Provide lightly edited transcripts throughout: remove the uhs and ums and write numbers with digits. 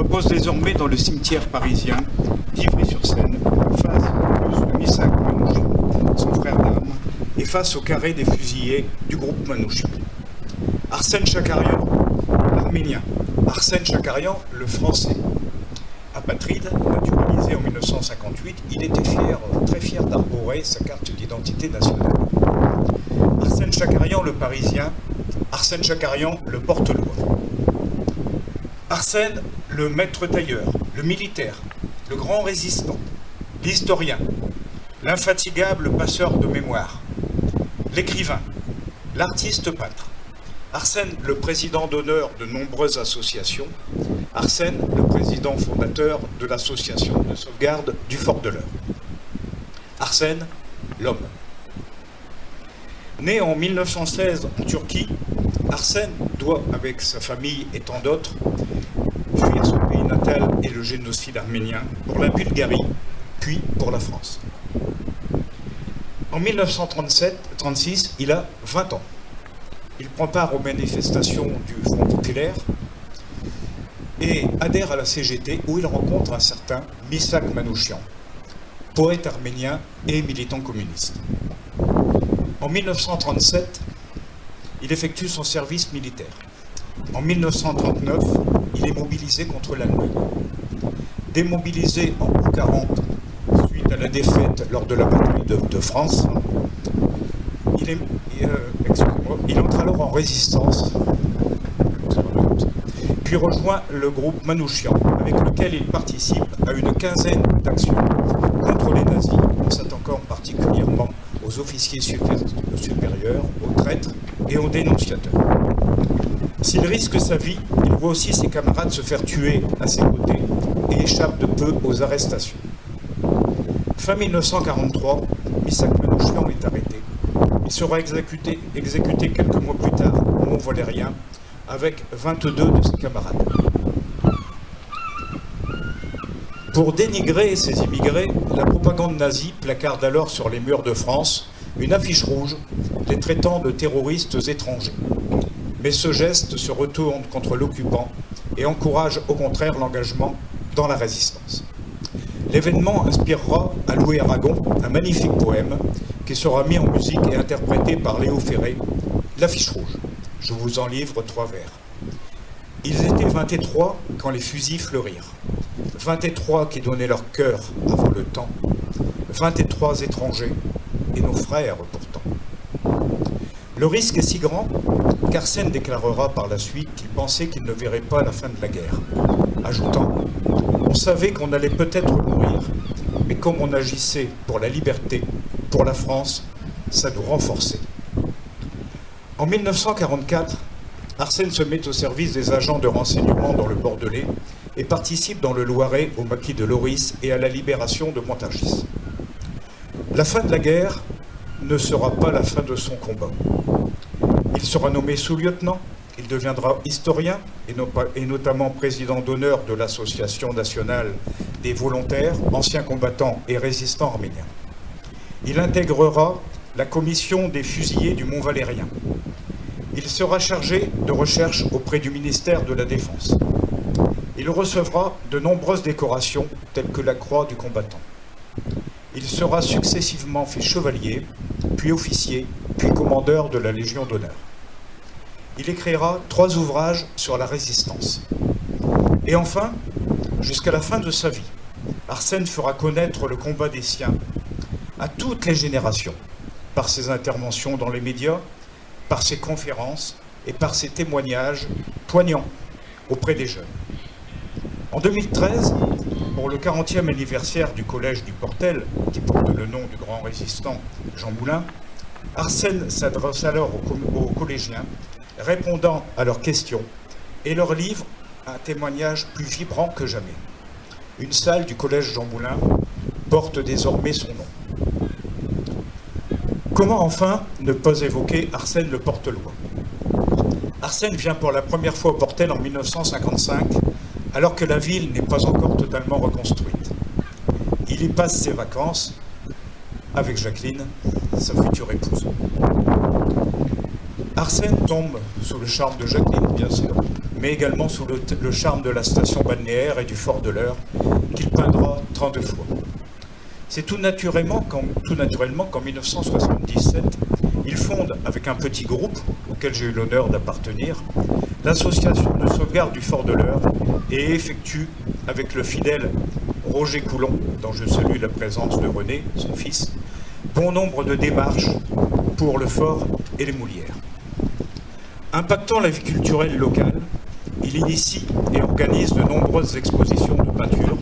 repose désormais dans le cimetière parisien d'Ivry-sur-Seine, face au buste de Missak Manouchian, son frère d'armes, et face au carré des fusillés du groupe Manouchian. Arsène Chakarian, l'arménien. Arsène Chakarian, le français. Apatride, naturalisé en 1958, il était très fier d'arborer sa carte d'identité nationale. Arsène Chakarian, le parisien. Arsène Chakarian, le porte-loi. Arsène, le maître tailleur, le militaire, le grand résistant, l'historien, l'infatigable passeur de mémoire, l'écrivain, l'artiste peintre. Arsène, le président d'honneur de nombreuses associations. Arsène, le président fondateur de l'association de sauvegarde du Fort de l'Eure. Arsène, l'homme. Né en 1916 en Turquie, Arsène doit, avec sa famille et tant d'autres, fuir son pays natal et le génocide arménien pour la Bulgarie, puis pour la France. En 1936, il a 20 ans. Il prend part aux manifestations du Front populaire et adhère à la CGT où il rencontre un certain Missak Manouchian, poète arménien et militant communiste. En 1937, il effectue son service militaire. En 1939, il est mobilisé contre l'Allemagne. Démobilisé en 1940, suite à la défaite lors de la bataille de France, il entre alors en résistance, puis rejoint le groupe Manouchian, avec lequel il participe à une quinzaine d'actions contre les nazis. On s'attaquant particulièrement aux officiers supérieurs, aux traîtres et aux dénonciateurs. S'il risque sa vie, il voit aussi ses camarades se faire tuer à ses côtés et échappe de peu aux arrestations. Fin 1943, Missak Manouchian est arrêté. Il sera exécuté quelques mois plus tard au Mont-Valérien avec 22 de ses camarades. Pour dénigrer ces immigrés, la propagande nazie placarde alors sur les murs de France une affiche rouge les traitant de terroristes étrangers. Mais ce geste se retourne contre l'occupant et encourage au contraire l'engagement dans la résistance. L'événement inspirera à Louis Aragon un magnifique poème qui sera mis en musique et interprété par Léo Ferré, l'affiche rouge. Je vous en livre 3 vers. Ils étaient 23 quand les fusils fleurirent. 23 qui donnaient leur cœur avant le temps. 23 étrangers et nos frères pourtant. Le risque est si grand qu'Arsène déclarera par la suite qu'il pensait qu'il ne verrait pas la fin de la guerre, ajoutant « On savait qu'on allait peut-être mourir, mais comme on agissait pour la liberté, pour la France, ça nous renforçait. » En 1944, Arsène se met au service des agents de renseignement dans le Bordelais et participe dans le Loiret au maquis de Loris et à la libération de Montargis. La fin de la guerre ne sera pas la fin de son combat. Il sera nommé sous-lieutenant, il deviendra historien et notamment président d'honneur de l'Association nationale des volontaires, anciens combattants et résistants arméniens. Il intégrera la commission des fusillés du Mont-Valérien. Il sera chargé de recherche auprès du ministère de la Défense. Il recevra de nombreuses décorations telles que la Croix du combattant. Il sera successivement fait chevalier, puis officier, puis commandeur de la Légion d'honneur. Il écrira 3 ouvrages sur la résistance. Et enfin, jusqu'à la fin de sa vie, Arsène fera connaître le combat des siens à toutes les générations, par ses interventions dans les médias, par ses conférences et par ses témoignages poignants auprès des jeunes. En 2013, pour le 40e anniversaire du collège du Portel, qui porte le nom du grand résistant Jean Moulin, Arsène s'adresse alors aux collégiens, répondant à leurs questions et leur livre un témoignage plus vibrant que jamais. Une salle du collège Jean Moulin porte désormais son nom. Comment enfin ne pas évoquer Arsène le porte-loi? Arsène vient pour la première fois au Portel en 1955, alors que la ville n'est pas encore totalement reconstruite. Il y passe ses vacances avec Jacqueline, sa future épouse. Arsène tombe sous le charme de Jacqueline, bien sûr, mais également sous le charme de la station balnéaire et du fort de l'Eure, qu'il peindra 32 fois. C'est tout naturellement qu'en 1977, il fonde, avec un petit groupe auquel j'ai eu l'honneur d'appartenir, l'association de sauvegarde du fort de l'Eure et effectue, avec le fidèle Roger Coulon, dont je salue la présence de René, son fils, bon nombre de démarches pour le fort et les moulières. Impactant la vie culturelle locale, il initie et organise de nombreuses expositions de peinture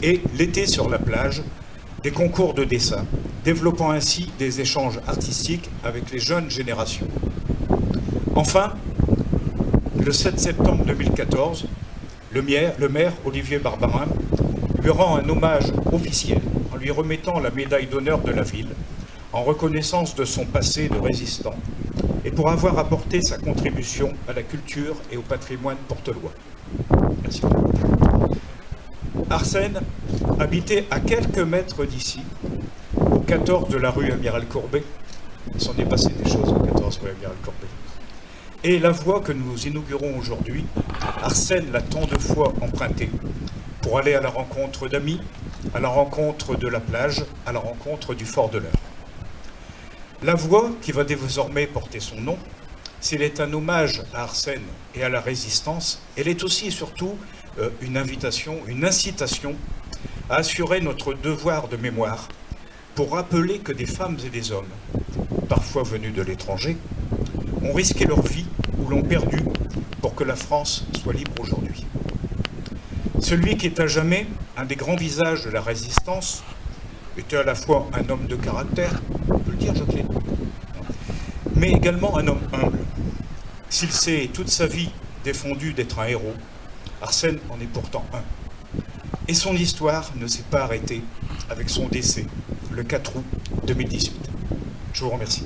et, l'été sur la plage, des concours de dessin, développant ainsi des échanges artistiques avec les jeunes générations. Enfin, le 7 septembre 2014, le maire Olivier Barbarin lui rend un hommage officiel en lui remettant la médaille d'honneur de la ville, en reconnaissance de son passé de résistant et pour avoir apporté sa contribution à la culture et au patrimoine portelois. Merci. Arsène habitait à quelques mètres d'ici, au 14 de la rue Amiral Courbet. Il s'en est passé des choses au 14 rue Amiral Courbet. Et la voie que nous inaugurons aujourd'hui, Arsène l'a tant de fois empruntée pour aller à la rencontre d'amis, à la rencontre de la plage, à la rencontre du fort de l'Eure. La voie qui va désormais porter son nom, s'il est un hommage à Arsène et à la résistance, elle est aussi et surtout une invitation, une incitation à assurer notre devoir de mémoire pour rappeler que des femmes et des hommes, parfois venus de l'étranger, ont risqué leur vie ou l'ont perdue pour que la France soit libre aujourd'hui. Celui qui est à jamais un des grands visages de la résistance était à la fois un homme de caractère, on peut le dire, Jacqueline, mais également un homme humble. S'il s'est toute sa vie défendu d'être un héros, Arsène en est pourtant un. Et son histoire ne s'est pas arrêtée avec son décès le 4 août 2018. Je vous remercie.